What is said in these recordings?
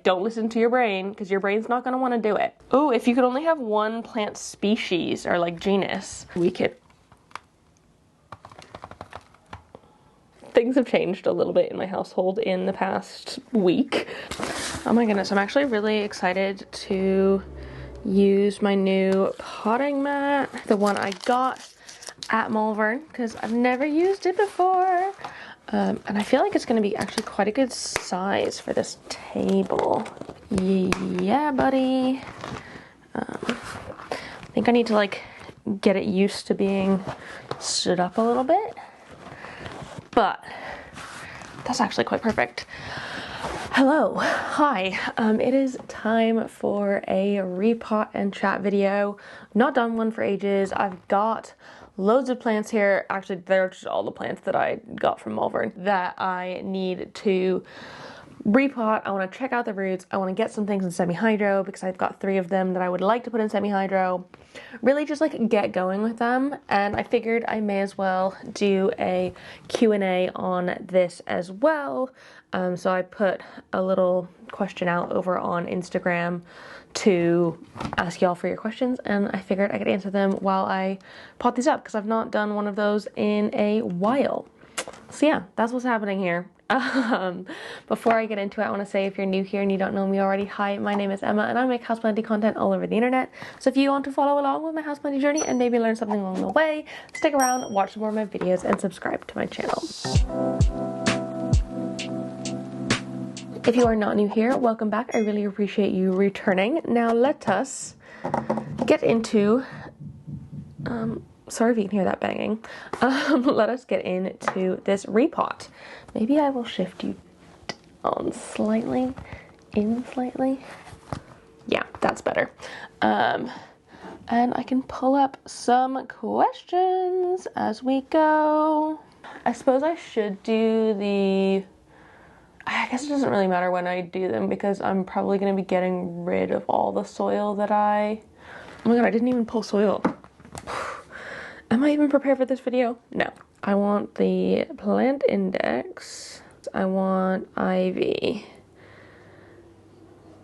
don't listen to your brain, because your brain's not gonna wanna do it. Oh, if you could only have one plant species or like genus, we could. Things have changed a little bit in my household in the past week. Oh my goodness, I'm actually really excited to use my new potting mat, the one I got at Malvern, because I've never used it before. And I feel like it's going to be actually quite a good size for this table. Yeah, buddy. I think I need to like get it used to being stood up a little bit. But that's actually quite perfect. Hello, hi. It is time for a repot and chat video. Not done one for ages. I've got loads of plants here. Actually, they're just all the plants that I got from Malvern that I need to repot. I want to check out the roots. I want to get some things in semi-hydro because I've got 3 of them that I would like to put in semi-hydro. Really just like get going with them, and I figured I may as well do a Q&A on this as well. So I put a little question out over on Instagram to ask y'all for your questions, and I figured I could answer them while I pot these up because I've not done one of those in a while. So yeah, that's what's happening here. Before I get into it, I want to say, if you're new here and you don't know me already, hi, my name is Emma and I make houseplanty content all over the internet. So if you want to follow along with my houseplanty journey and maybe learn something along the way, stick around, watch some more of my videos, and subscribe to my channel. If you are not new here, welcome back. I really appreciate you returning. Now let us get into sorry if you can hear that banging. Let us get into this repot. Maybe I will shift you down slightly, in slightly. Yeah, that's better. And I can pull up some questions as we go. I suppose I should do I guess it doesn't really matter when I do them because I'm probably going to be getting rid of all the soil that oh my god, I didn't even pull soil. Am I even prepared for this video? No. I want the plant index. I want ivy.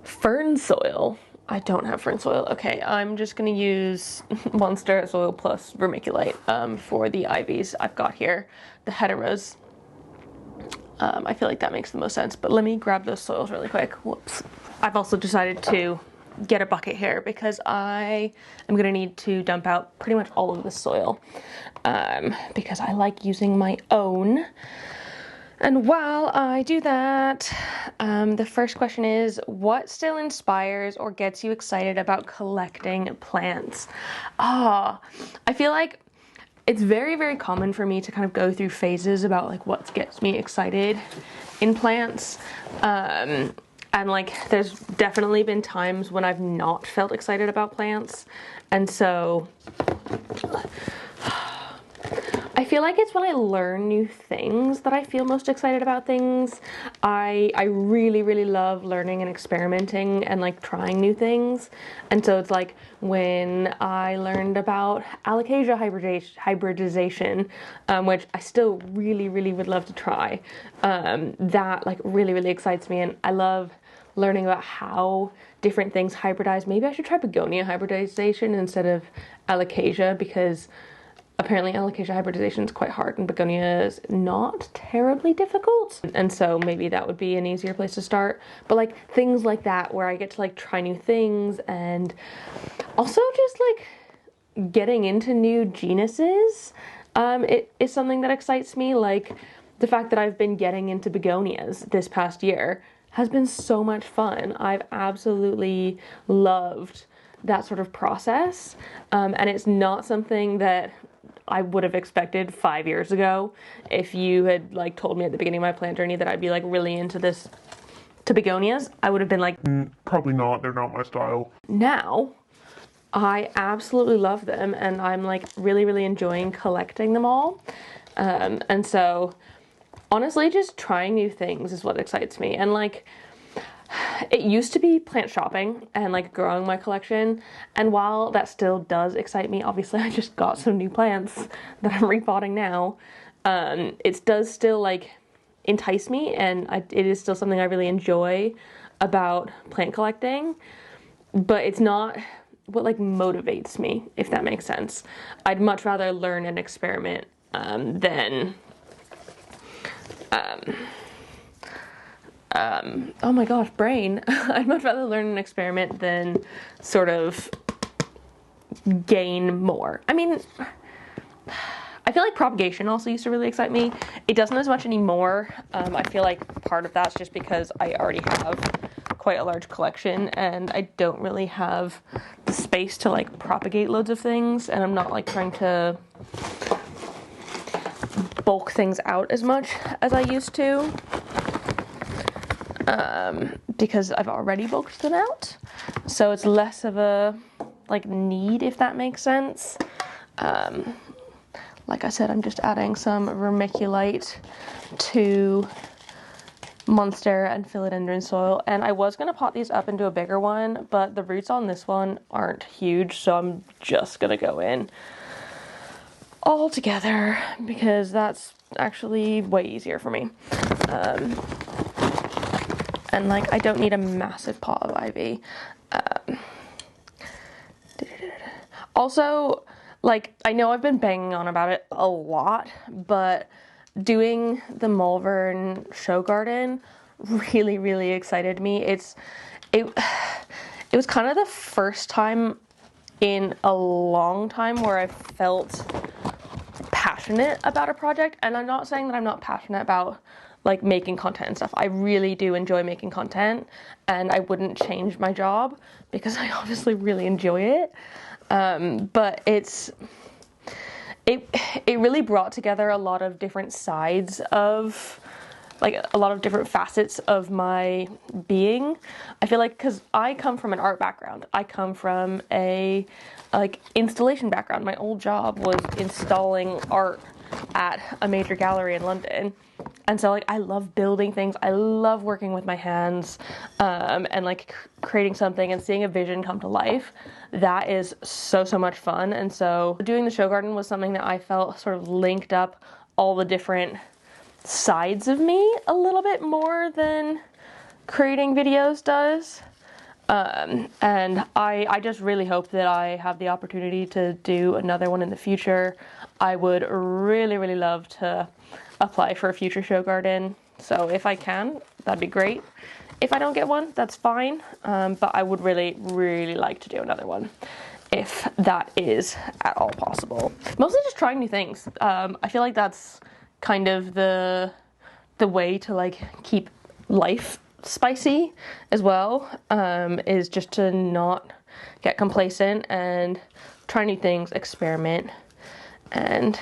Fern soil. I don't have fern soil. Okay, I'm just gonna use Monster soil plus vermiculite for the ivies I've got here. The heteros. I feel like that makes the most sense, but let me grab those soils really quick. Whoops. I've also decided to get a bucket here because I am going to need to dump out pretty much all of this soil because I like using my own. And while I do that, the first question is, what still inspires or gets you excited about collecting plants? I feel like it's very, very common for me to kind of go through phases about like what gets me excited in plants. And like, there's definitely been times when I've not felt excited about plants. And so I feel like it's when I learn new things that I feel most excited about things. I really, really love learning and experimenting and like trying new things. And so it's like when I learned about alocasia hybridization, which I still really, really would love to try. That like really, really excites me, and I love learning about how different things hybridize. Maybe I should try begonia hybridization instead of alocasia, because apparently alocasia hybridization is quite hard and begonia is not terribly difficult. And so maybe that would be an easier place to start. But like things like that where I get to like try new things, and also just like getting into new genuses. It is something that excites me. Like the fact that I've been getting into begonias this past year has been so much fun. I've absolutely loved that sort of process. And it's not something that I would have expected 5 years ago. If you had like told me at the beginning of my plant journey that I'd be like really into this, to begonias, I would have been like, probably not, they're not my style. Now, I absolutely love them, and I'm like really, really enjoying collecting them all. And so honestly, just trying new things is what excites me. And like, it used to be plant shopping and like growing my collection. And while that still does excite me, obviously I just got some new plants that I'm repotting now. It does still like entice me, and it is still something I really enjoy. about plant collecting, but it's not what like motivates me, if that makes sense. I'd much rather learn and experiment than oh my gosh, brain. I'd much rather learn and experiment than sort of gain more. I mean, I feel like propagation also used to really excite me. It doesn't as much anymore. I feel like part of that's just because I already have quite a large collection and I don't really have the space to like propagate loads of things, and I'm not like trying to bulk things out as much as I used to. Because I've already bulked them out, so it's less of a like need, if that makes sense. Like I said, I'm just adding some vermiculite to monstera and philodendron soil, and I was gonna pot these up into a bigger one, but the roots on this one aren't huge, so I'm just gonna go in all together because that's actually way easier for me. And like, I don't need a massive pot of ivy. Also, like, I know I've been banging on about it a lot, but doing the Malvern show garden really, really excited me. It was kind of the first time in a long time where I felt passionate about a project, and I'm not saying that I'm not passionate about like making content and stuff. I really do enjoy making content, and I wouldn't change my job because I obviously really enjoy it. But it really brought together a lot of different sides of, like, a lot of different facets of my being. I feel like, because I come from an art background. I come from a like installation background. My old job was installing art at a major gallery in London. And so, like, I love building things. I love working with my hands, and like creating something and seeing a vision come to life. That is so much fun. And so doing the show garden was something that I felt sort of linked up all the different sides of me a little bit more than creating videos does. And I just really hope that I have the opportunity to do another one in the future. I would really, really love to apply for a future show garden. So if I can, that'd be great. If I don't get one, that's fine. But I would really, really like to do another one if that is at all possible. Mostly just trying new things. I feel like that's kind of the way to like keep life spicy as well, is just to not get complacent and try new things, experiment, and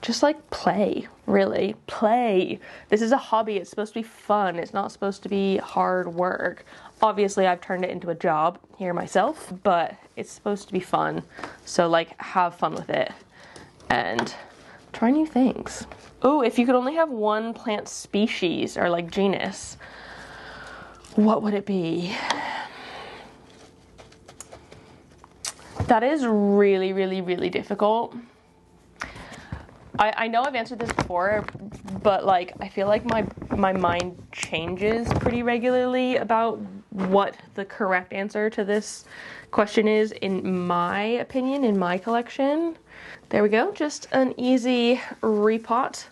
just like play, really play. This is a hobby. It's supposed to be fun. It's not supposed to be hard work. Obviously, I've turned it into a job here myself, but it's supposed to be fun. So like, have fun with it and try new things. Oh, if you could only have one plant species or like genus, what would it be? That is really, really, really difficult. I know I've answered this before, but like, I feel like my mind changes pretty regularly about what the correct answer to this question is, in my opinion, in my collection. There we go, just an easy repot.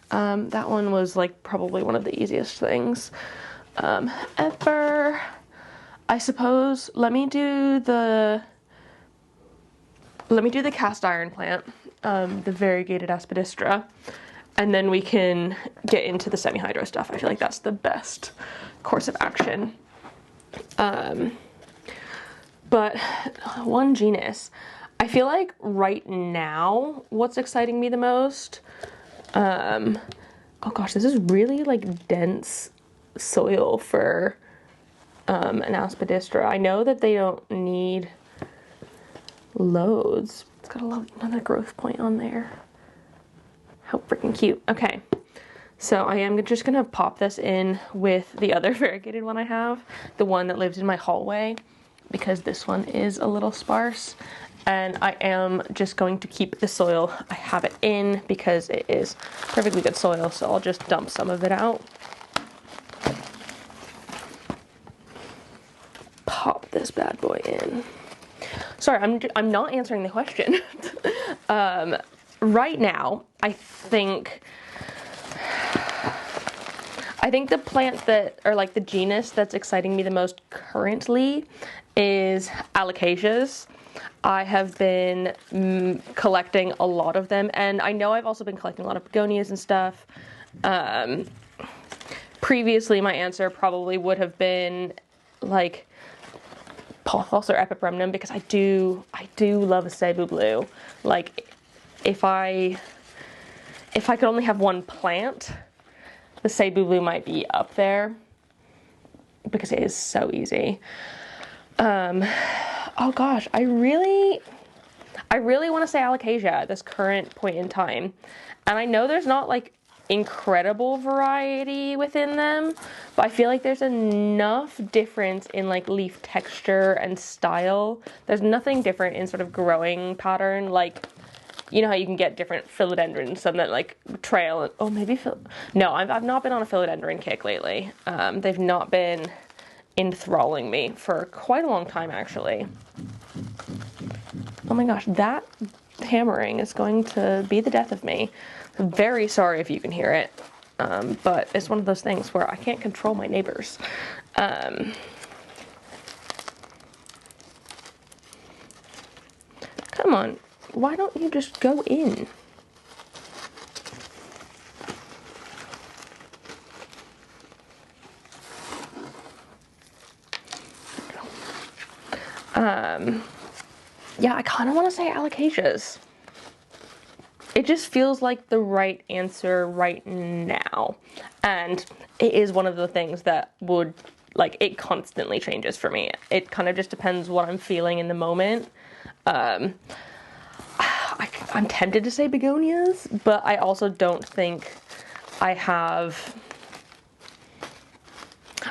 That one was like probably one of the easiest things ever. I suppose, let me do the cast iron plant, the variegated aspidistra, and then we can get into the semi-hydro stuff. I feel like that's the best course of action. But one genus, I feel like right now what's exciting me the most, oh gosh, this is really like dense soil for an aspidistra. I know that they don't need loads. It's got another growth point on there. How freaking cute. Okay, so I am just gonna pop this in with the other variegated one I have, the one that lives in my hallway, because this one is a little sparse, and I am just going to keep the soil I have it in because it is perfectly good soil, so I'll just dump some of it out. pop this bad boy in. Sorry, I'm not answering the question. Right now, I think the plant that, or like the genus that's exciting me the most currently is alocasias. I have been collecting a lot of them, and I know I've also been collecting a lot of begonias and stuff. Previously, my answer probably would have been like Pothos or Epipremnum, because I do love a Cebu blue. Like, if I could only have one plant, the Cebu blue might be up there because it is so easy. Oh gosh, I really want to say Alocasia at this current point in time. And I know there's not like incredible variety within them, but I feel like there's enough difference in like leaf texture and style. There's nothing different in sort of growing pattern. Like, you know how you can get different philodendrons, some that like trail, oh maybe, no, I've not been on a philodendron kick lately. They've not been enthralling me for quite a long time, actually. Oh my gosh, that hammering is going to be the death of me. I'm very sorry if you can hear it, but it's one of those things where I can't control my neighbors. Come on, why don't you just go in? Yeah, I kind of want to say alocasias. It just feels like the right answer right now. And it is one of the things that would, like, it constantly changes for me. It kind of just depends what I'm feeling in the moment. I'm tempted to say begonias, but I also don't think I have...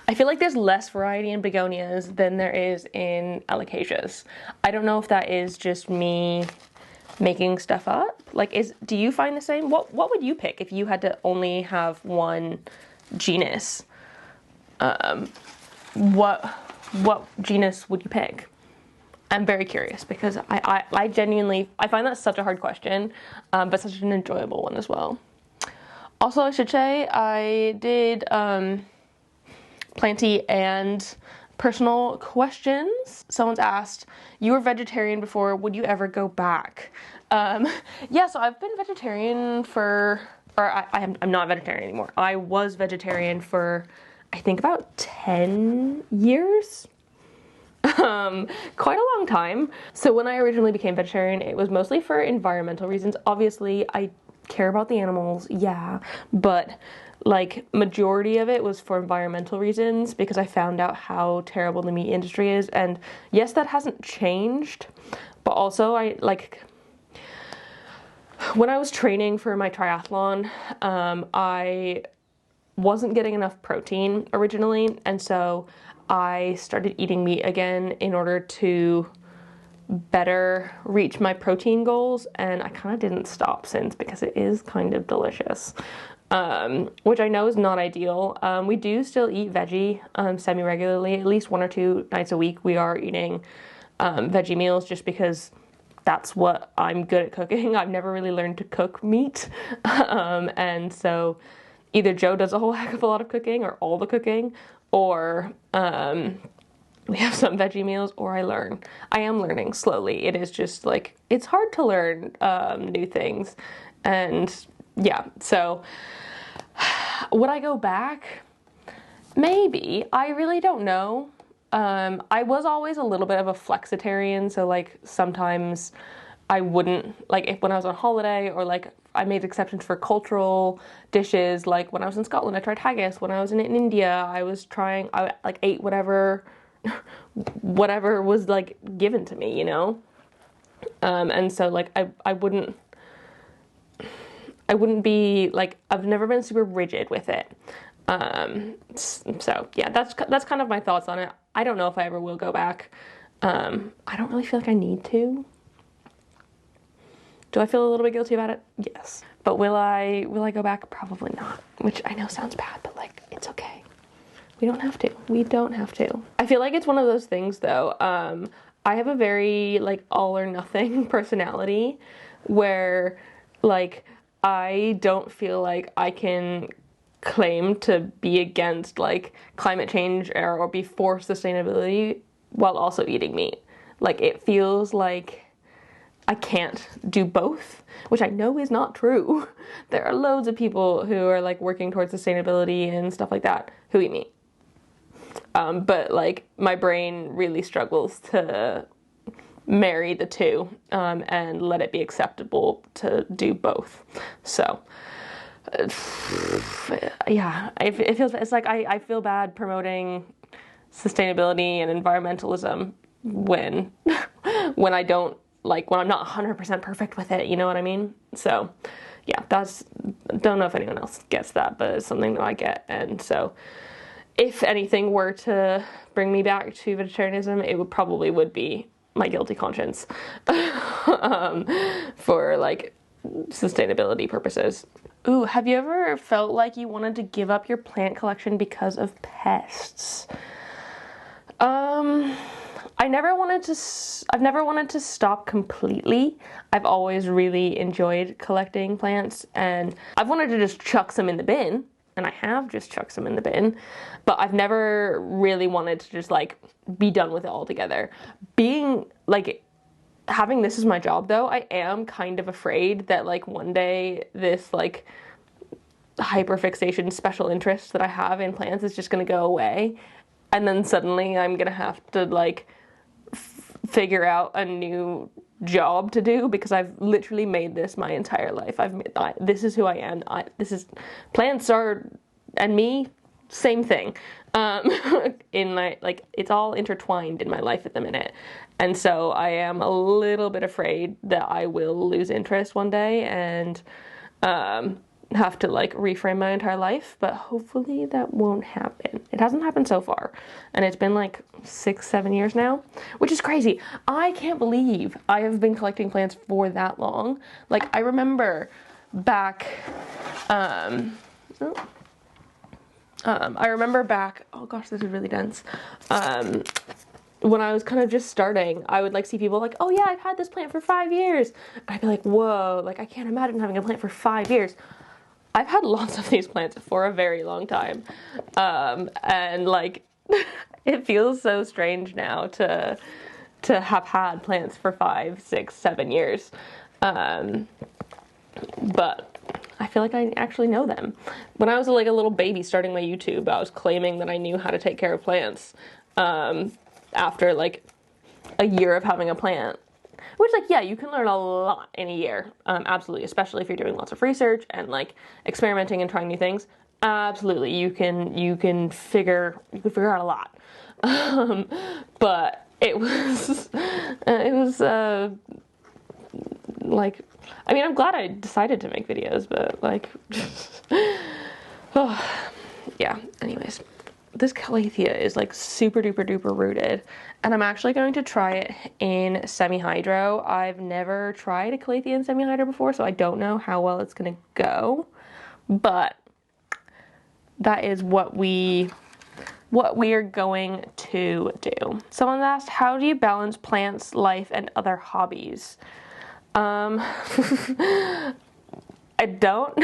I feel like there's less variety in begonias than there is in alocasias. I don't know if that is just me making stuff up. Like, do you find the same? What would you pick if you had to only have one genus? What genus would you pick? I'm very curious, because I genuinely find that such a hard question, but such an enjoyable one as well. Also, I should say I did Planty and personal questions. Someone's asked, you were vegetarian before, would you ever go back? Yeah, so I've been vegetarian I'm not vegetarian anymore. I was vegetarian for, I think, about 10 years. Quite a long time. So when I originally became vegetarian, it was mostly for environmental reasons. Obviously, I care about the animals, yeah, but like majority of it was for environmental reasons, because I found out how terrible the meat industry is. And yes, that hasn't changed, but also when I was training for my triathlon, I wasn't getting enough protein originally, and so I started eating meat again in order to better reach my protein goals, and I kind of didn't stop since, because it is kind of delicious, which I know is not ideal. We do still eat veggie semi-regularly. At least 1 or 2 nights a week we are eating veggie meals, just because that's what I'm good at cooking. I've never really learned to cook meat, and so either Joe does a whole heck of a lot of cooking, or all the cooking, or we have some veggie meals, or I learn. I am learning slowly. It is just like, it's hard to learn new things. And yeah, so would I go back? Maybe. I really don't know. I was always a little bit of a flexitarian, so like sometimes I wouldn't, like when I was on holiday, or like I made exceptions for cultural dishes. Like when I was in Scotland, I tried haggis. When I was in India, I like ate whatever was like given to me, you know? And so like I wouldn't be like, I've never been super rigid with it. So yeah, that's kind of my thoughts on it. I don't know if I ever will go back. I don't really feel like I need to. Do I feel a little bit guilty about it? Yes. But will I go back? Probably not. Which I know sounds bad, but like, it's okay. We don't have to. We don't have to. I feel like it's one of those things though. I have a very like all or nothing personality where like I don't feel like I can claim to be against like climate change or be for sustainability while also eating meat. Like it feels like I can't do both, which I know is not true. There are loads of people who are like working towards sustainability and stuff like that who eat meat. But like my brain really struggles to marry the two and let it be acceptable to do both. So yeah, it feels, it's like I feel bad promoting sustainability and environmentalism when when I don't like, when I'm not 100% perfect with it, you know what I mean? So yeah, don't know if anyone else gets that, but it's something that I get. And so if anything were to bring me back to vegetarianism, it would be my guilty conscience for like sustainability purposes. Ooh, have you ever felt like you wanted to give up your plant collection because of pests? I've never wanted to stop completely. I've always really enjoyed collecting plants, and I've wanted to just chuck some in the bin, and I have just chucked some in the bin, but I've never really wanted to just like be done with it altogether. Being like, having this as my job though, I am kind of afraid that like one day this like hyperfixation special interest that I have in plants is just gonna go away, and then suddenly I'm gonna have to like figure out a new job to do because I've literally made this my entire life. This is who I am. Plants are, and me, same thing. In my, like, it's all intertwined in my life at the minute. And so I am a little bit afraid that I will lose interest one day and have to like reframe my entire life, but hopefully that won't happen. It hasn't happened so far, and it's been like 6-7 years now, which is crazy. I can't believe I have been collecting plants for that long. Like I remember back I remember back, oh gosh, this is really dense. When I was kind of just starting, I would like see people like, oh yeah, I've had this plant for 5 years. I'd be like, whoa, like I can't imagine having a plant for 5 years. I've had lots of these plants for a very long time. And like, it feels so strange now to have had plants for 5, 6, 7 years. But I feel like I actually know them. When I was like a little baby starting my YouTube, I was claiming that I knew how to take care of plants. After like a year of having a plant. Which, like, yeah, you can learn a lot in a year, absolutely, especially if you're doing lots of research and like experimenting and trying new things. Absolutely, you can figure out a lot. But it was like, I mean, I'm glad I decided to make videos, but like, oh, yeah. Anyways. This calathea is like super duper duper rooted, and I'm actually going to try it in semi-hydro. I've never tried a calathea in semi-hydro before, so I don't know how well it's gonna go, but that is what we are going to do. Someone asked, how do you balance plants, life, and other hobbies? I don't.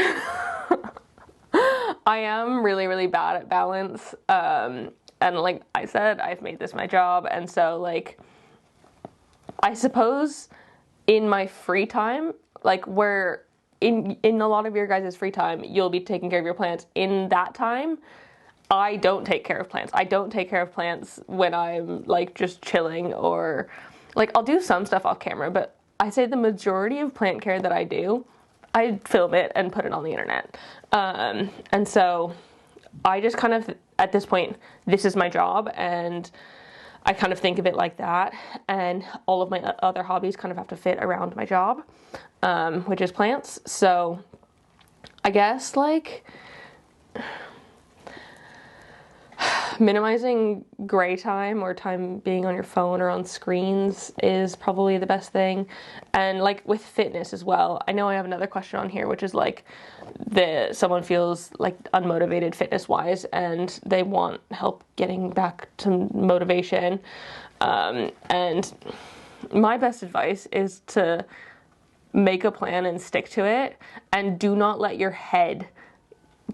I am really, really bad at balance, and like I said, I've made this my job, and so like, I suppose in my free time, like where in a lot of your guys' free time, you'll be taking care of your plants. In that time, I don't take care of plants. I don't take care of plants when I'm like just chilling, or like I'll do some stuff off camera, but I say the majority of plant care that I do, I film it and put it on the internet. And so I just kind of, at this point, this is my job, and I kind of think of it like that, and all of my other hobbies kind of have to fit around my job, which is plants. So I guess like, minimizing gray time or time being on your phone or on screens is probably the best thing. And like with fitness as well, I know I have another question on here, which is like someone feels like unmotivated fitness wise and they want help getting back to motivation. And my best advice is to make a plan and stick to it, and do not let your head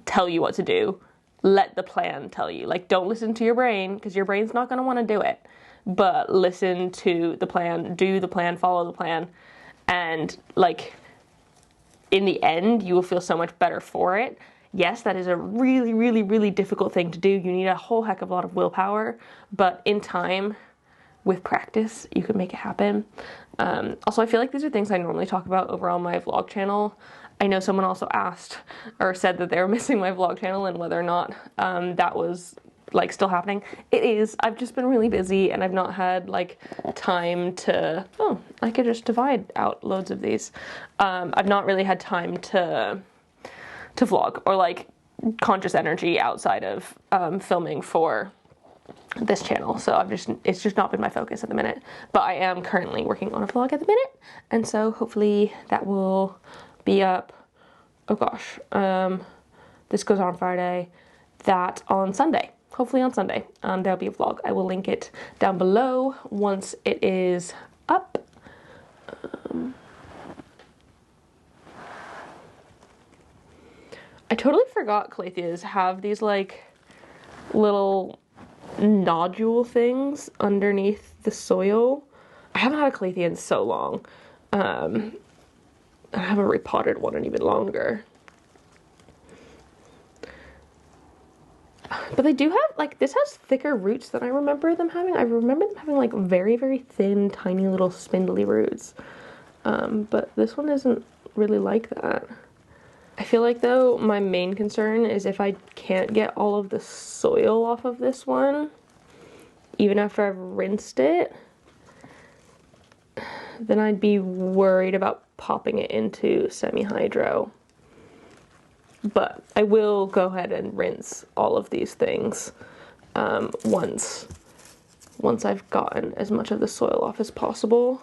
tell you what to do. Let the plan tell you. Like, don't listen to your brain, because your brain's not going to want to do it. But listen to the plan, do the plan, follow the plan. And like, in the end, you will feel so much better for it. Yes, that is a really, really, really difficult thing to do. You need a whole heck of a lot of willpower. But in time, with practice, you can make it happen. Also, I feel like these are things I normally talk about over on my vlog channel. I know someone also asked or said that they were missing my vlog channel and whether or not that was like still happening. It is. I've just been really busy and I've not had like time to, I could just divide out loads of these. I've not really had time to vlog or like conscious energy outside of filming for this channel, so it's just not been my focus at the minute. But I am currently working on a vlog at the minute, and so hopefully that will be up. Oh gosh, this goes on Friday. That on Sunday, hopefully on Sunday, there'll be a vlog. I will link it down below once it is up. I totally forgot calatheas have these like little nodule things underneath the soil. I haven't had a calathea in so long. I haven't repotted one in even longer. But they do have, like, this has thicker roots than I remember them having. I remember them having like very, very thin, tiny little spindly roots. But this one isn't really like that. I feel like, though, my main concern is if I can't get all of the soil off of this one, even after I've rinsed it, then I'd be worried about popping it into semi-hydro. But I will go ahead and rinse all of these things once I've gotten as much of the soil off as possible.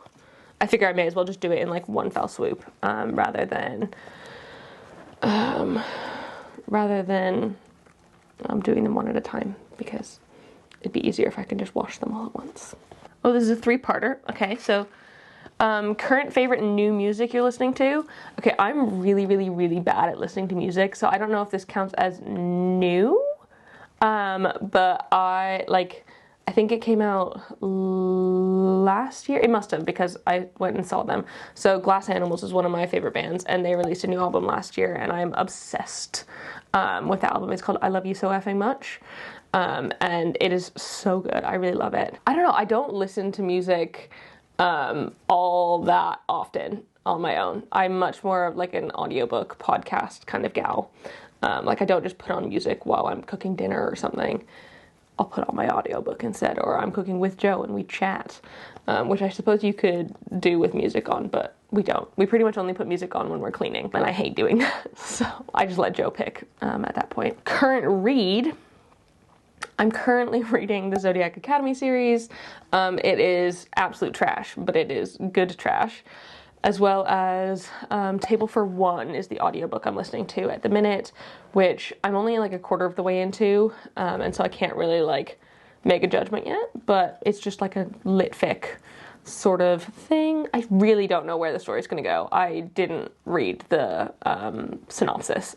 I figure I may as well just do it in like one fell swoop, rather than doing them one at a time, because it'd be easier if I can just wash them all at once. Oh, this is a 3-parter. Okay, so current favorite new music you're listening to. Okay, I'm really, really, really bad at listening to music, so I don't know if this counts as new. But I think it came out last year. It must have, because I went and saw them. So Glass Animals is one of my favorite bands, and they released a new album last year, and I'm obsessed with the album. It's called I Love You So Effing Much. And it is so good. I really love it. I don't know. I don't listen to music all that often on my own. I'm much more of like an audiobook podcast kind of gal. Like, I don't just put on music while I'm cooking dinner or something. I'll put on my audiobook instead, or I'm cooking with Joe and we chat, which I suppose you could do with music on, but we don't. We pretty much only put music on when we're cleaning, and I hate doing that, so I just let Joe pick at that point. Current read. I'm currently reading the Zodiac Academy series. It is absolute trash, but it is good trash. As well as Table for One is the audiobook I'm listening to at the minute, which I'm only like a quarter of the way into, and so I can't really like make a judgment yet, but it's just like a lit fic sort of thing. I really don't know where the story's gonna go. I didn't read the synopsis.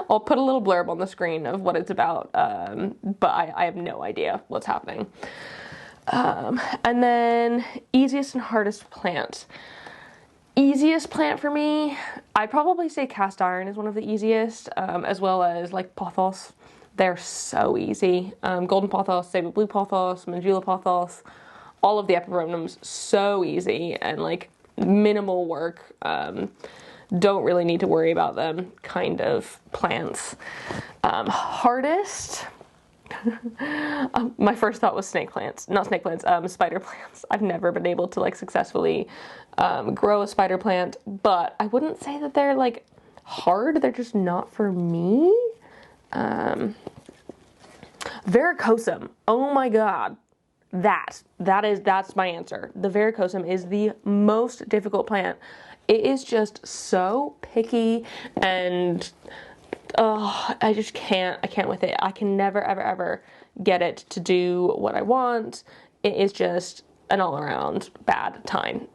I'll put a little blurb on the screen of what it's about, but I have no idea what's happening. And then Easiest and Hardest Plant. Easiest plant for me, I'd probably say cast iron is one of the easiest, as well as like pothos. They're so easy. Golden pothos, sable blue pothos, mandula pothos, all of the epipremnums, so easy and like minimal work. Don't really need to worry about them kind of plants. Hardest, my first thought was spider plants. I've never been able to like successfully grow a spider plant, but I wouldn't say that they're like hard. They're just not for me. Varicosum. Oh my God. That's my answer. The varicosum is the most difficult plant. It is just so picky, and I just can't with it. I can never ever get it to do what I want. It is just an all around bad time.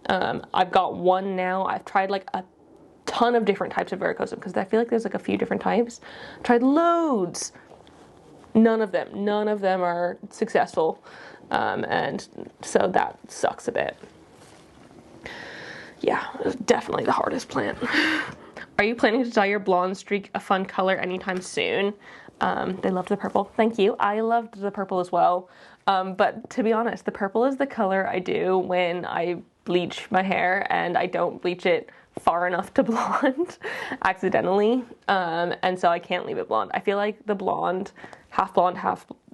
I've got one now. I've tried like a ton of different types of varicosum because I feel like there's like a few different types. I've tried loads. None of them are successful. And so that sucks a bit. Yeah, definitely the hardest plant. Are you planning to dye your blonde streak a fun color anytime soon? They loved the purple. Thank you. I loved the purple as well. But to be honest, the purple is the color I do when I bleach my hair and I don't bleach it far enough to blonde accidentally. And so I can't leave it blonde. I feel like the blonde, half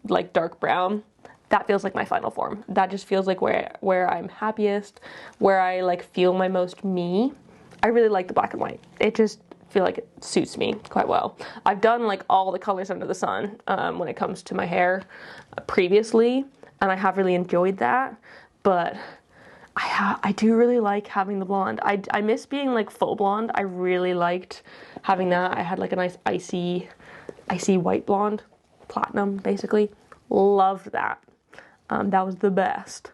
like dark brown, that feels like my final form. That just feels like where I'm happiest, where I like feel my most me. I really like the black and white. It just feel like it suits me quite well. I've done like all the colors under the sun when it comes to my hair previously, and I have really enjoyed that. But I do really like having the blonde. I miss being like full blonde. I really liked having that. I had like a nice icy white blonde, platinum basically. Loved that. That was the best.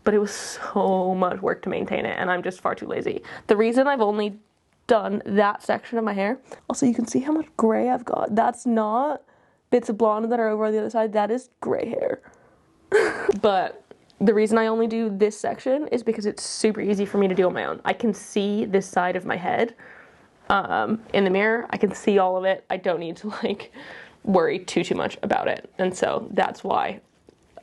But it was so much work to maintain it, and I'm just far too lazy. The reason I've only done that section of my hair, also you can see how much gray I've got. That's not bits of blonde that are over on the other side. That is gray hair. But the reason I only do this section is because it's super easy for me to do on my own. I can see this side of my head in the mirror. I can see all of it. I don't need to like worry too much about it. And so that's why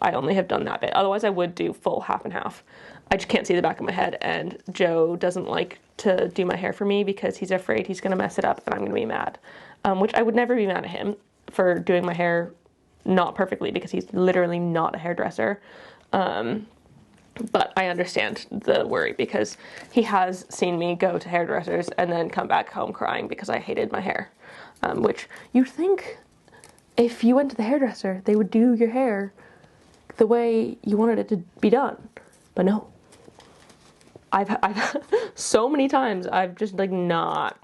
I only have done that bit. Otherwise I would do full half and half. I just can't see the back of my head, and Joe doesn't like to do my hair for me because he's afraid he's gonna mess it up and I'm gonna be mad. Which I would never be mad at him for doing my hair not perfectly because he's literally not a hairdresser. But I understand the worry because he has seen me go to hairdressers and then come back home crying because I hated my hair. Which you'd think if you went to the hairdresser, they would do your hair the way you wanted it to be done. But no. I've so many times I've just like not.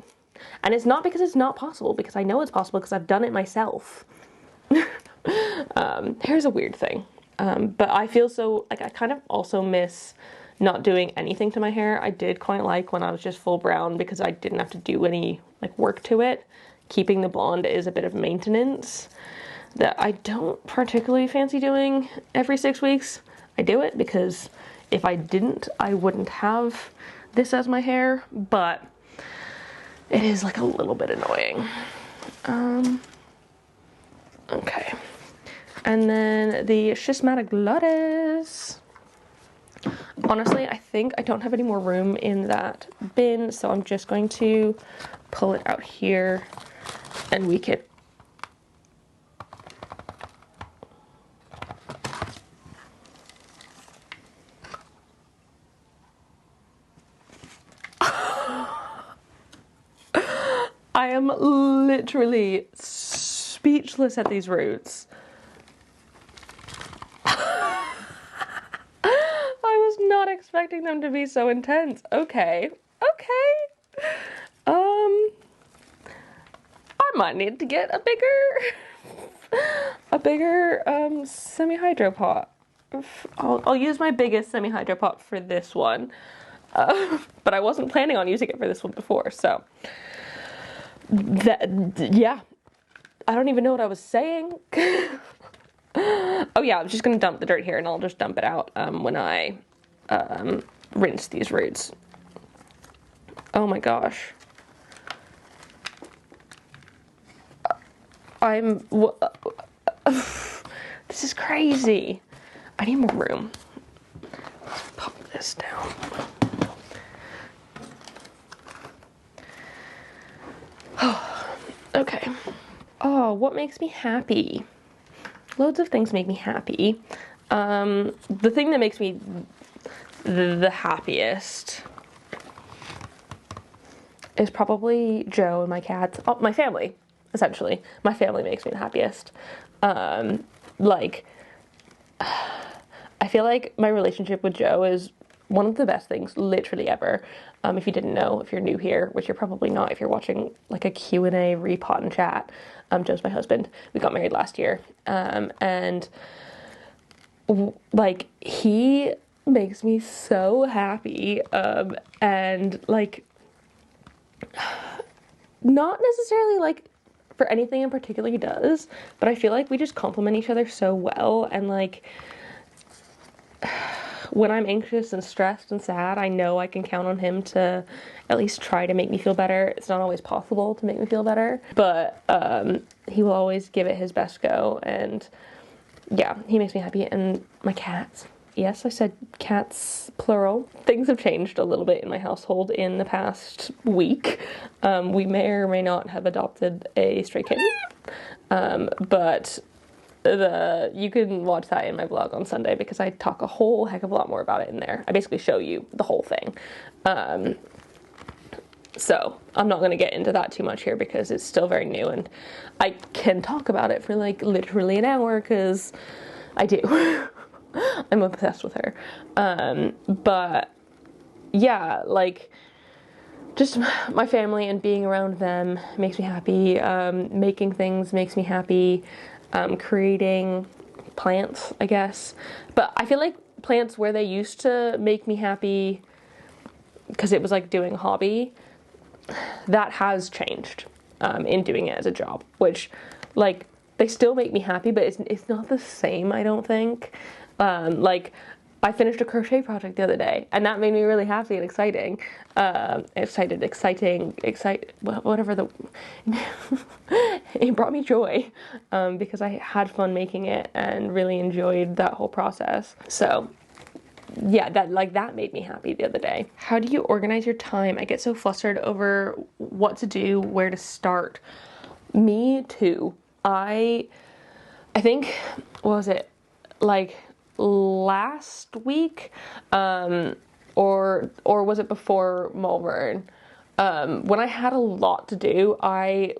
And it's not because it's not possible, because I know it's possible because I've done it myself. Hair's a weird thing. But I feel so, like I kind of also miss not doing anything to my hair. I did quite like when I was just full brown because I didn't have to do any like work to it. Keeping the blonde is a bit of maintenance that I don't particularly fancy doing every 6 weeks. I do it because if I didn't, I wouldn't have this as my hair, but it is like a little bit annoying. Okay. And then the schismatic glottis. Honestly, I think I don't have any more room in that bin, so I'm just going to pull it out here and we could I am literally speechless at these roots. I was not expecting them to be so intense. Okay. I might need to get a bigger semi-hydro pot. I'll use my biggest semi-hydro pot for this one. But I wasn't planning on using it for this one before, so yeah. I don't even know what I was saying. Oh yeah, I'm just gonna dump the dirt here and I'll just dump it out when I rinse these roots. Oh my gosh. This is crazy. I need more room. Let's pop this down. Okay. Oh, what makes me happy? Loads of things make me happy. The thing that makes me the happiest is probably Joe and my cats. Oh, my family, essentially. My family makes me the happiest. like, I feel like my relationship with Joe is one of the best things literally ever. If you didn't know, if you're new here, which you're probably not if you're watching like a Q&A, repot and chat, Joe's my husband. We got married last year. And like, he makes me so happy. And like, not necessarily like for anything in particular he does, but I feel like we just complement each other so well. And like, when I'm anxious and stressed and sad, I know I can count on him to at least try to make me feel better. It's not always possible to make me feel better, but he will always give it his best go. And yeah, he makes me happy. And my cats. Yes, I said cats, plural. Things have changed a little bit in my household in the past week. We may or may not have adopted a stray kitten, but you can watch that in my vlog on Sunday because I talk a whole heck of a lot more about it in there. I basically show you the whole thing. So I'm not going to get into that too much here because it's still very new, and I can talk about it for like literally an hour because I do. I'm obsessed with her. But yeah, like, just my family and being around them makes me happy. Making things makes me happy. Creating plants, I guess. But I feel like plants, where they used to make me happy because it was like doing a hobby, that has changed in doing it as a job, which, like, they still make me happy, but it's not the same, I don't think. Like, I finished a crochet project the other day, and that made me really happy and exciting. Whatever the... It brought me joy, because I had fun making it and really enjoyed that whole process. So, yeah, that made me happy the other day. How do you organize your time? I get so flustered over what to do, where to start. Me too. I think, what was it, like last week, or was it before Malvern? When I had a lot to do, I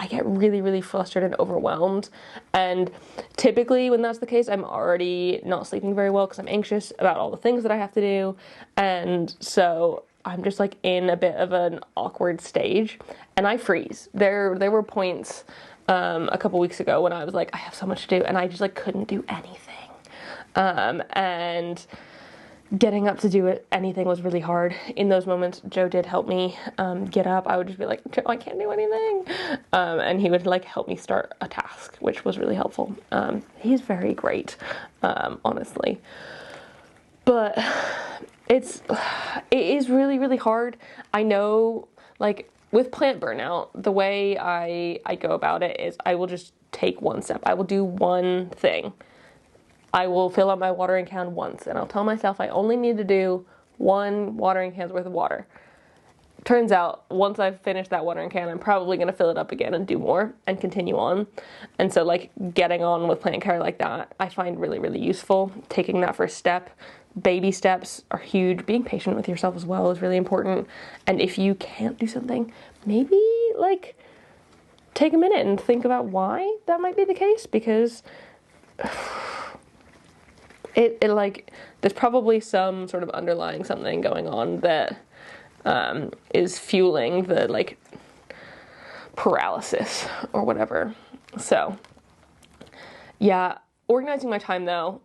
get really, really flustered and overwhelmed. And typically when that's the case, I'm already not sleeping very well because I'm anxious about all the things that I have to do. And so I'm just like in a bit of an awkward stage and I freeze. There were points a couple weeks ago when I was like, I have so much to do, and I just like couldn't do anything. And getting up to do anything was really hard. In those moments, Joe did help me get up. I would just be like, Joe, I can't do anything. And he would like help me start a task, which was really helpful. He's very great, honestly. But it is really, really hard. I know, like, with plant burnout, the way I go about it is I will just take one step. I will do one thing. I will fill up my watering can once, and I'll tell myself I only need to do one watering can's worth of water. Turns out, once I've finished that watering can, I'm probably going to fill it up again and do more and continue on. And so, like, getting on with plant care like that, I find really, really useful. Taking that first step. Baby steps are huge. Being patient with yourself as well is really important. And if you can't do something, maybe, like, take a minute and think about why that might be the case, because it like, there's probably some sort of underlying something going on that is fueling the, like, paralysis or whatever. So, yeah, organizing my time, though,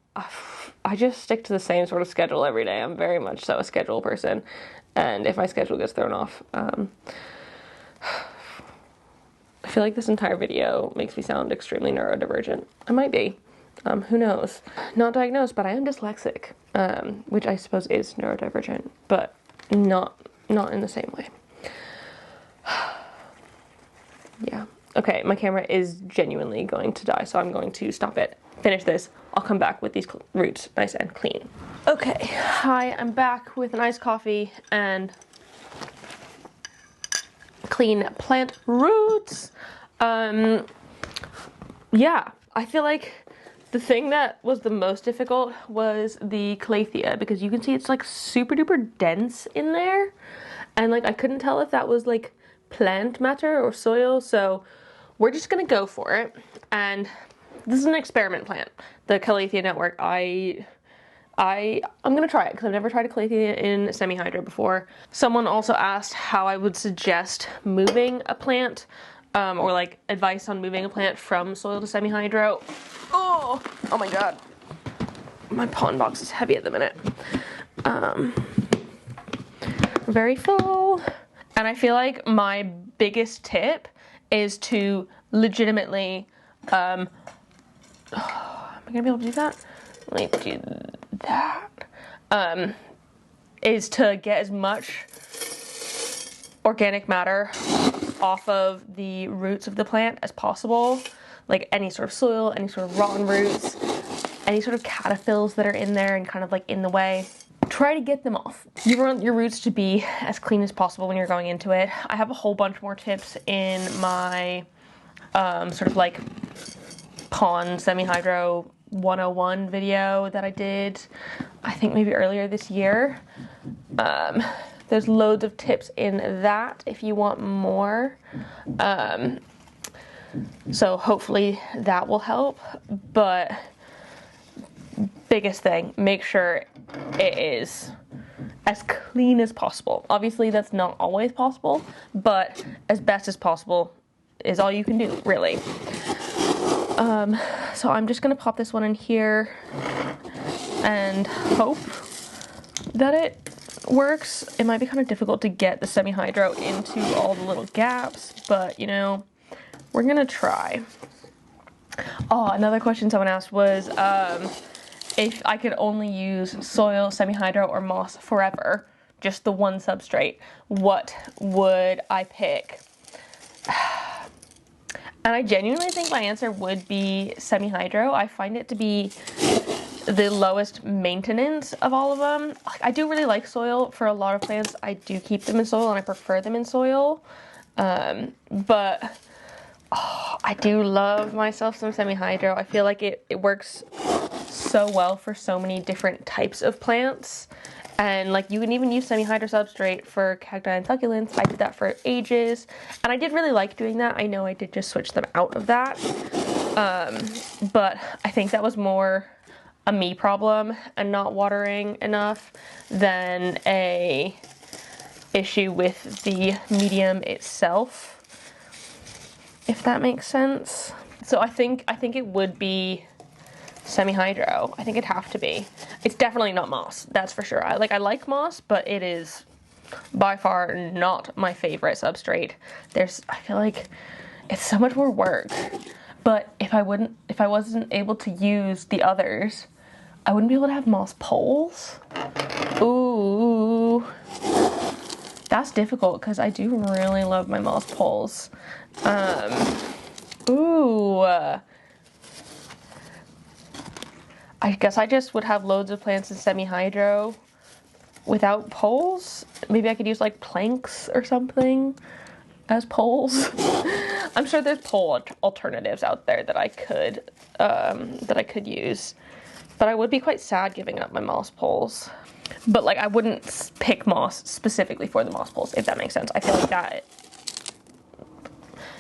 I just stick to the same sort of schedule every day. I'm very much so a schedule person, and if my schedule gets thrown off, I feel like this entire video makes me sound extremely neurodivergent. I might be. Who knows? Not diagnosed, but I am dyslexic, which I suppose is neurodivergent, but not in the same way. Yeah. Okay, my camera is genuinely going to die, so I'm going to stop it. Finish this. I'll come back with these roots nice and clean. Okay, hi, I'm back with an iced coffee and clean plant roots. Yeah, I feel like the thing that was the most difficult was the calathea, because you can see it's like super duper dense in there, and like I couldn't tell if that was like plant matter or soil, so we're just gonna go for it. And This is an experiment plant, the Calathea network. I'm gonna try it because I've never tried a Calathea in semi-hydro before. Someone also asked how I would suggest moving a plant, or like advice on moving a plant from soil to semi-hydro. Oh my god. My pond box is heavy at the minute. Very full. And I feel like my biggest tip is to legitimately, am I gonna be able to do that? Let me do that. Is to get as much organic matter off of the roots of the plant as possible. Like any sort of soil, any sort of rotten roots, any sort of caterpillars that are in there and kind of like in the way. Try to get them off. You want your roots to be as clean as possible when you're going into it. I have a whole bunch more tips in my sort of like pond semi-hydro 101 video that I did, I think maybe earlier this year. There's loads of tips in that if you want more. So hopefully that will help. But biggest thing, make sure it is as clean as possible. Obviously that's not always possible, but as best as possible is all you can do, really. So I'm just gonna pop this one in here and hope that it works. It might be kind of difficult to get the semi-hydro into all the little gaps, but you know, we're gonna try. Oh, another question someone asked was if I could only use soil, semi-hydro, or moss forever, just the one substrate, what would I pick? And I genuinely think my answer would be semi-hydro. I find it to be the lowest maintenance of all of them. I do really like soil for a lot of plants. I do keep them in soil and I prefer them in soil. But I do love myself some semi-hydro. I feel like it works so well for so many different types of plants. And like you can even use semi-hydro substrate for cacti and succulents. I did that for ages and I did really like doing that. I know I did just switch them out of that. But I think that was more a me problem and not watering enough than a issue with the medium itself, if that makes sense. So I think it would be semi-hydro. I think it'd have to be. It's definitely not moss, that's for sure. I like moss, but it is by far not my favorite substrate. I feel like it's so much more work. But if I wasn't able to use the others, I wouldn't be able to have moss poles. Ooh. That's difficult because I do really love my moss poles. Ooh. I guess I just would have loads of plants in semi-hydro without poles. Maybe I could use like planks or something as poles. I'm sure there's pole alternatives out there that I could use. But I would be quite sad giving up my moss poles. But like I wouldn't pick moss specifically for the moss poles, if that makes sense. I feel like that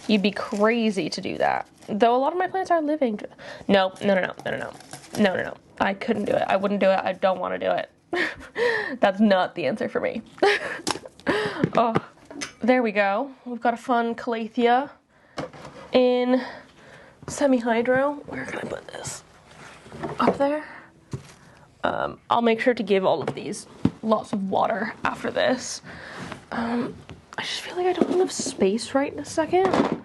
you'd be crazy to do that. Though a lot of my plants are living. No. I couldn't do it. I wouldn't do it. I don't want to do it. That's not the answer for me. Oh, there we go. We've got a fun Calathea in semi-hydro. Where can I put this? Up there. I'll make sure to give all of these lots of water after this. I just feel like I don't have enough space right in a second.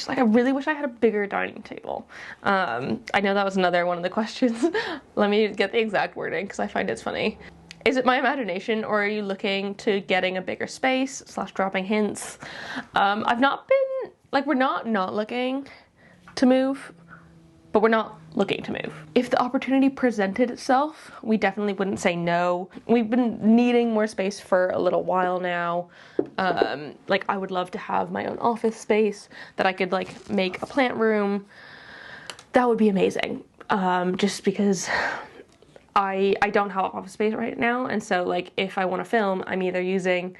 I really wish I had a bigger dining table. I know that was another one of the questions. Let me get the exact wording because I find it's funny. Is it my imagination or are you looking to getting a bigger space / dropping hints? I've not been, like, we're not looking to move, but we're not looking to move. If the opportunity presented itself, we definitely wouldn't say no. We've been needing more space for a little while now. Like I would love to have my own office space that I could like make a plant room. That would be amazing. Just because I don't have office space right now. And so like if I want to film, I'm either using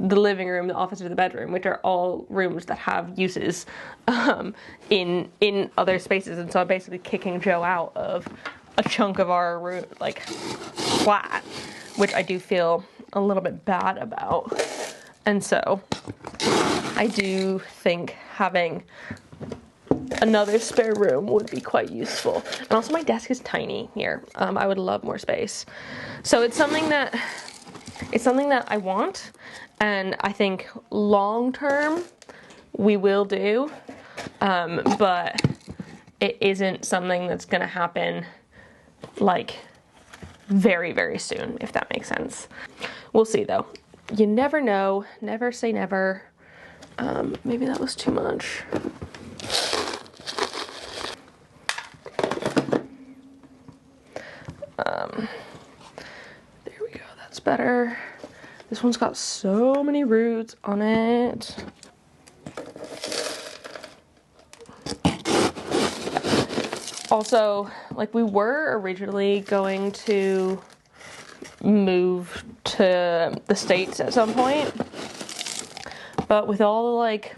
the living room, the office, or the bedroom, which are all rooms that have uses in other spaces. And so I'm basically kicking Joe out of a chunk of our room, like, flat, which I do feel a little bit bad about. And so I do think having another spare room would be quite useful. And also my desk is tiny here. I would love more space. So it's something that I want, and I think long term we will do, but it isn't something that's gonna happen like very, very soon, if that makes sense. We'll see though. You never know, never say never. Maybe that was too much. There we go, that's better. This one's got so many roots on it. Also, like, we were originally going to move to the States at some point, but with all the like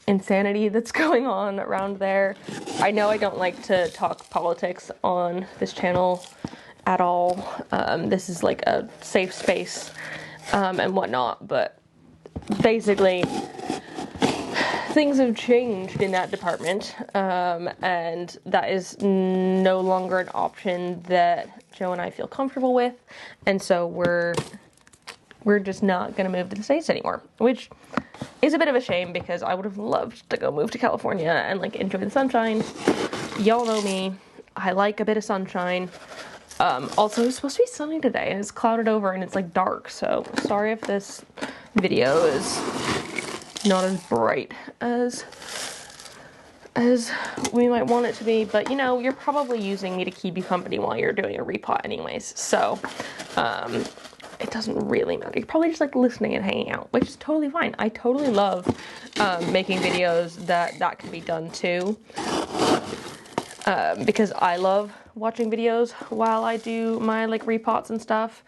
insanity that's going on around there, I know I don't like to talk politics on this channel at all. This is like a safe space and whatnot, but basically things have changed in that department, and that is no longer an option that Joe and I feel comfortable with, and so we're just not gonna move to the States anymore, which is a bit of a shame because I would have loved to go move to California and like enjoy the sunshine. Y'all know me, I like a bit of sunshine. Also, it's supposed to be sunny today and it's clouded over and it's like dark, so sorry if this video is not as bright as we might want it to be, but you know, you're probably using me to keep you company while you're doing a repot anyways, so it doesn't really matter. You're probably just like listening and hanging out, which is totally fine. I totally love making videos that can be done too, because I love watching videos while I do my like repots and stuff.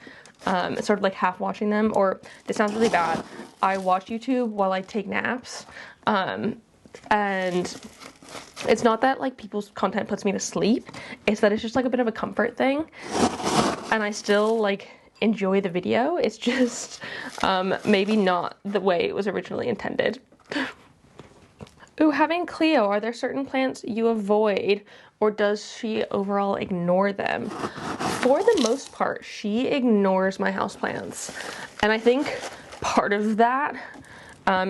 Sort of like half watching them, or this sounds really bad, I watch YouTube while I take naps, and it's not that like people's content puts me to sleep, it's that it's just like a bit of a comfort thing, and I still like enjoy the video. It's just maybe not the way it was originally intended. Ooh, having Cleo, are there certain plants you avoid, or does she overall ignore them? For the most part, she ignores my houseplants, and I think part of that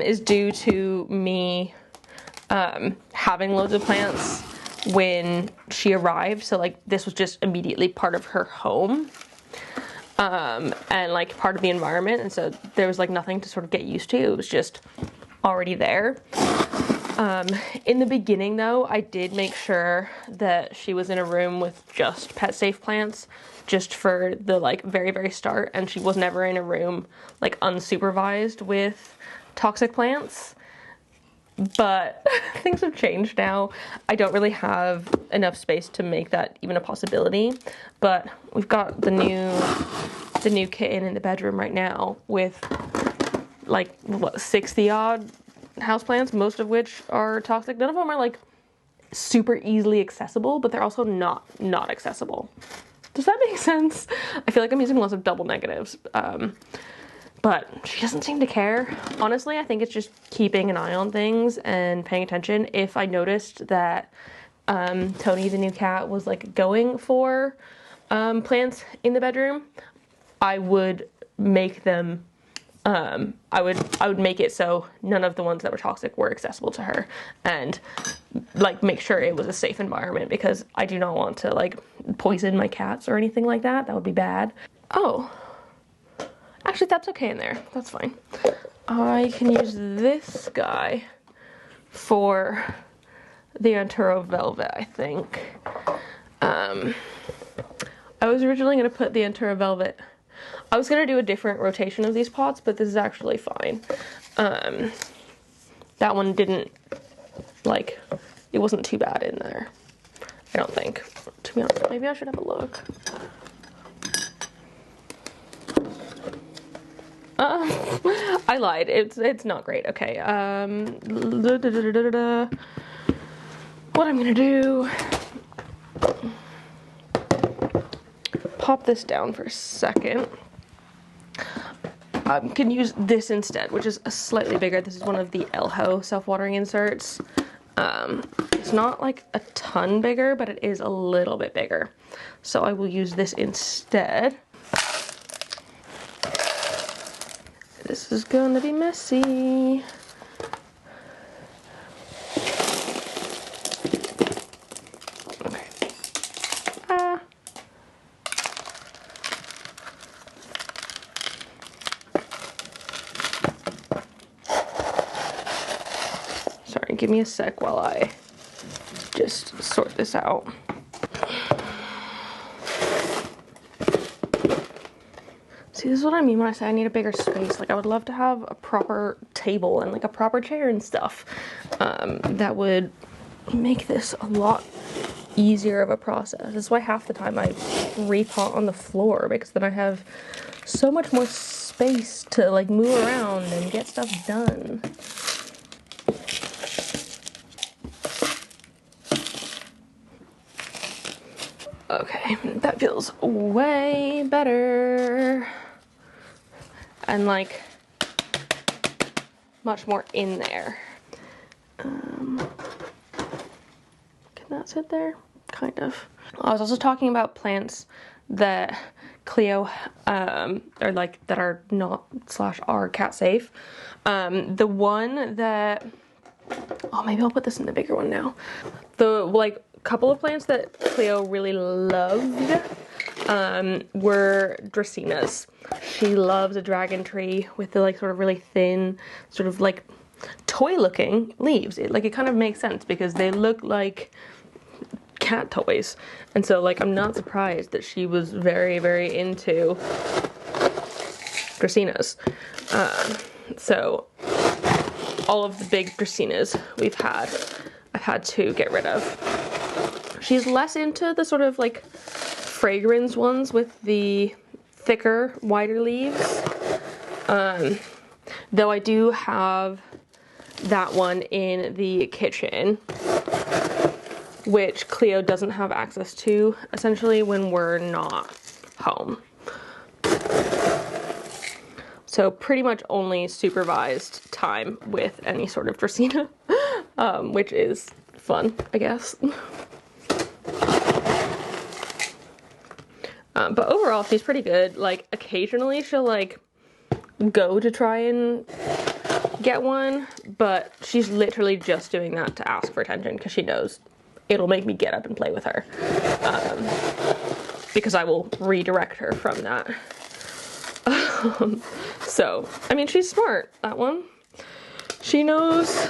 is due to me having loads of plants when she arrived, so like this was just immediately part of her home, and like part of the environment, and so there was like nothing to sort of get used to. It was just already there. In the beginning though, I did make sure that she was in a room with just pet safe plants, just for the like very, very start, and she was never in a room like unsupervised with toxic plants. But things have changed now. I don't really have enough space to make that even a possibility, but we've got the new kitten in the bedroom right now with like what, 60 odd houseplants, most of which are toxic. None of them are like super easily accessible, but they're also not accessible. Does that make sense? I feel like I'm using lots of double negatives, but she doesn't seem to care. Honestly, I think it's just keeping an eye on things and paying attention. If I noticed that Tony, the new cat, was like going for plants in the bedroom, I would make them I would make it so none of the ones that were toxic were accessible to her, and like make sure it was a safe environment, because I do not want to like poison my cats or anything like that. That would be bad. Oh, actually that's okay in there. That's fine. I can use this guy for the Anturo Velvet, I think. I was originally going to put the Anturo Velvet, I was going to do a different rotation of these pots, but this is actually fine. That one didn't, like, it wasn't too bad in there, I don't think. To be honest, maybe I should have a look. I lied. It's not great. Okay. What I'm gonna do, pop this down for a second. Can use this instead, which is a slightly bigger. This is one of the Elho self-watering inserts. It's not like a ton bigger, but it is a little bit bigger. So I will use this instead. This is gonna be messy. Okay. Sorry, give me a sec while I just sort this out. See, this is what I mean when I say I need a bigger space. Like, I would love to have a proper table and like a proper chair and stuff. That would make this a lot easier of a process. That's why half the time I repot on the floor, because then I have so much more space to like move around and get stuff done. Okay, that feels way better. And like much more in there. Can that sit there? Kind of. I was also talking about plants that Cleo, or like that are not / are cat safe. The one that, oh, maybe I'll put this in the bigger one now. The like couple of plants that Cleo really loved were Dracaenas. She loves a dragon tree with the like sort of really thin, sort of like toy looking leaves. It kind of makes sense because they look like cat toys. And so like I'm not surprised that she was very, very into Dracaenas. So all of the big Dracaenas I've had to get rid of. She's less into the sort of like fragrance ones with the thicker, wider leaves. Though I do have that one in the kitchen, which Cleo doesn't have access to, essentially, when we're not home. So pretty much only supervised time with any sort of Dracaena, which is fun, I guess. But overall, she's pretty good. Like, occasionally she'll, like, go to try and get one, but she's literally just doing that to ask for attention because she knows it'll make me get up and play with her. Because I will redirect her from that. So, I mean, she's smart, that one. She knows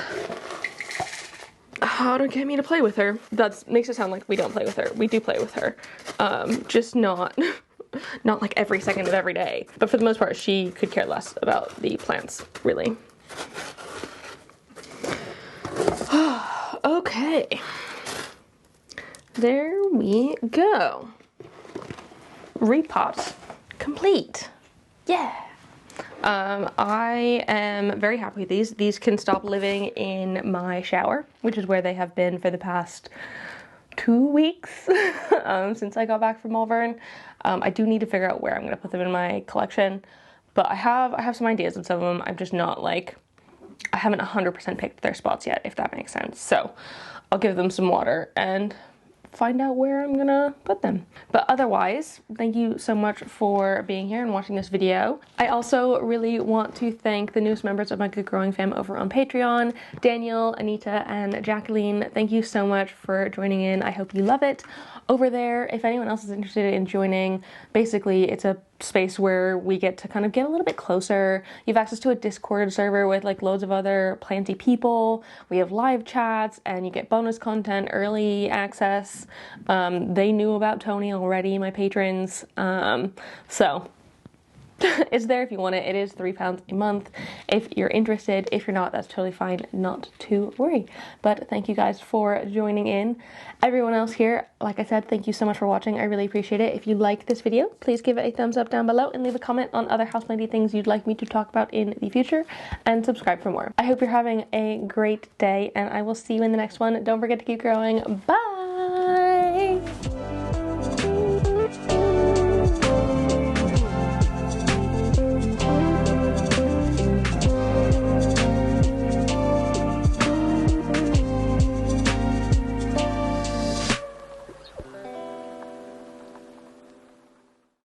how to get me to play with her. That makes it sound like we don't play with her. We do play with her. Just not like every second of every day. But for the most part, she could care less about the plants, really. Okay. There we go. Repot complete. Yeah. I am very happy with these. These can stop living in my shower, which is where they have been for the past 2 weeks since I got back from Malvern. I do need to figure out where I'm going to put them in my collection, but I have some ideas on some of them. I'm just not like, I haven't 100% picked their spots yet, if that makes sense. So I'll give them some water and find out where I'm gonna put them. But otherwise, thank you so much for being here and watching this video. I also really want to thank the newest members of my Good Growing fam over on Patreon, Daniel, Anita, and Jacqueline. Thank you so much for joining in. I hope you love it over there. If anyone else is interested in joining, basically it's a space where we get to kind of get a little bit closer. You have access to a Discord server with like loads of other Planty people. We have live chats and you get bonus content, early access. They knew about Tony already, my patrons. So It's there if you want it. It is £3 a month if you're interested. If you're not, that's totally fine, not to worry. But thank you guys for joining in. Everyone else here, like I said, thank you so much for watching. I really appreciate it. If you like this video, please give it a thumbs up down below and leave a comment on other houseplanty things you'd like me to talk about in the future, and subscribe for more. I hope you're having a great day, and I will see you in the next one. Don't forget to keep growing. Bye!